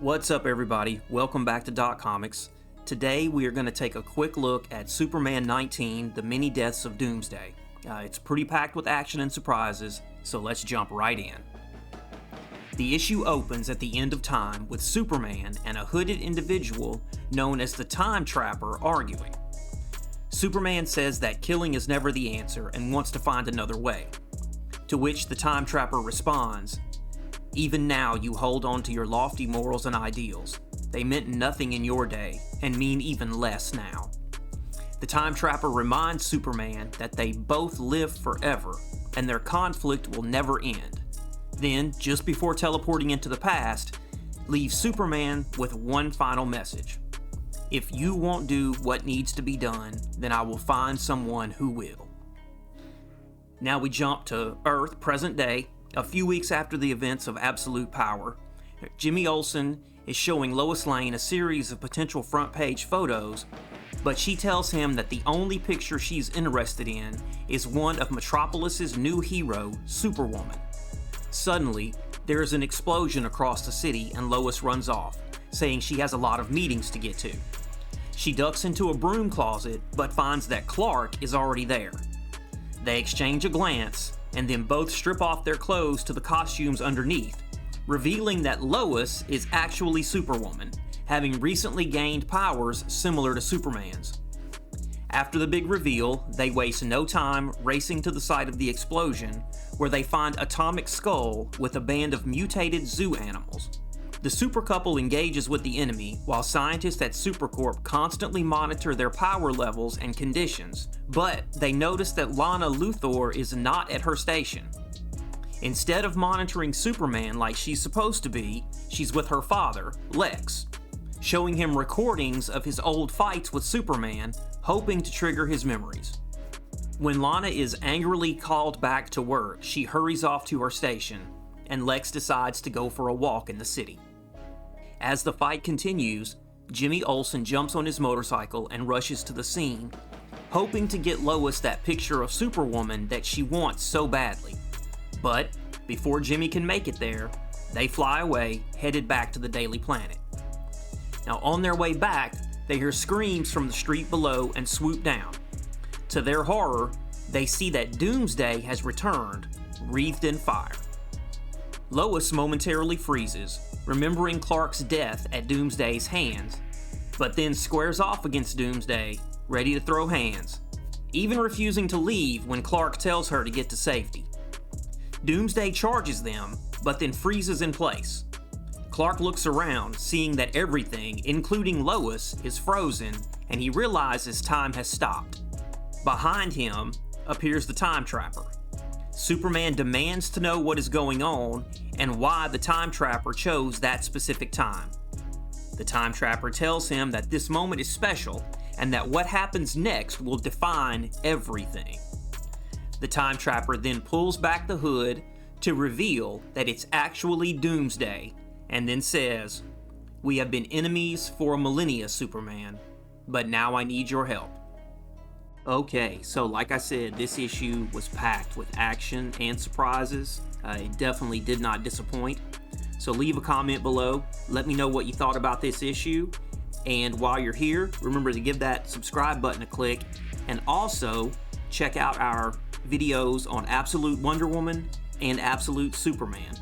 What's up, everybody? Welcome back to Dot Comics. Today we are going to take a quick look at Superman 19, The Many Deaths of Doomsday. It's pretty packed with action and surprises, so let's jump right in. The issue opens at the end of time with Superman and a hooded individual known as the Time Trapper arguing. Superman says that killing is never the answer and wants to find another way. To which the Time Trapper responds, "Even now you hold on to your lofty morals and ideals. They meant nothing in your day, and mean even less now." The Time Trapper reminds Superman that they both live forever, and their conflict will never end. Then, just before teleporting into the past, leaves Superman with one final message. "If you won't do what needs to be done, then I will find someone who will." Now we jump to Earth, present day, a few weeks after the events of Absolute Power. Jimmy Olsen is showing Lois Lane a series of potential front page photos, but she tells him that the only picture she's interested in is one of Metropolis's new hero, Superwoman. Suddenly, there is an explosion across the city and Lois runs off, saying she has a lot of meetings to get to. She ducks into a broom closet, but finds that Clark is already there. They exchange a glance, and then both strip off their clothes to the costumes underneath, revealing that Lois is actually Superwoman, having recently gained powers similar to Superman's. After the big reveal, they waste no time racing to the site of the explosion, where they find Atomic Skull with a band of mutated zoo animals. The super couple engages with the enemy, while scientists at Supercorp constantly monitor their power levels and conditions, but they notice that Lana Luthor is not at her station. Instead of monitoring Superman like she's supposed to be, she's with her father, Lex, showing him recordings of his old fights with Superman, hoping to trigger his memories. When Lana is angrily called back to work, she hurries off to her station, and Lex decides to go for a walk in the city. As the fight continues, Jimmy Olsen jumps on his motorcycle and rushes to the scene, hoping to get Lois that picture of Superwoman that she wants so badly. But before Jimmy can make it there, they fly away, headed back to the Daily Planet. Now, on their way back, they hear screams from the street below and swoop down. To their horror, they see that Doomsday has returned, wreathed in fire. Lois momentarily freezes, remembering Clark's death at Doomsday's hands, but then squares off against Doomsday, ready to throw hands, even refusing to leave when Clark tells her to get to safety. Doomsday charges them, but then freezes in place. Clark looks around, seeing that everything, including Lois, is frozen, and he realizes time has stopped. Behind him appears the Time Trapper. Superman demands to know what is going on and why the Time Trapper chose that specific time. The Time Trapper tells him that this moment is special and that what happens next will define everything. The Time Trapper then pulls back the hood to reveal that it's actually Doomsday, and then says, "We have been enemies for a millennia, Superman, but now I need your help." Okay, so like I said, this issue was packed with action and surprises. It definitely did not disappoint. So leave a comment below. Let me know what you thought about this issue. And while you're here, remember to give that subscribe button a click. And also, check out our videos on Absolute Wonder Woman and Absolute Superman.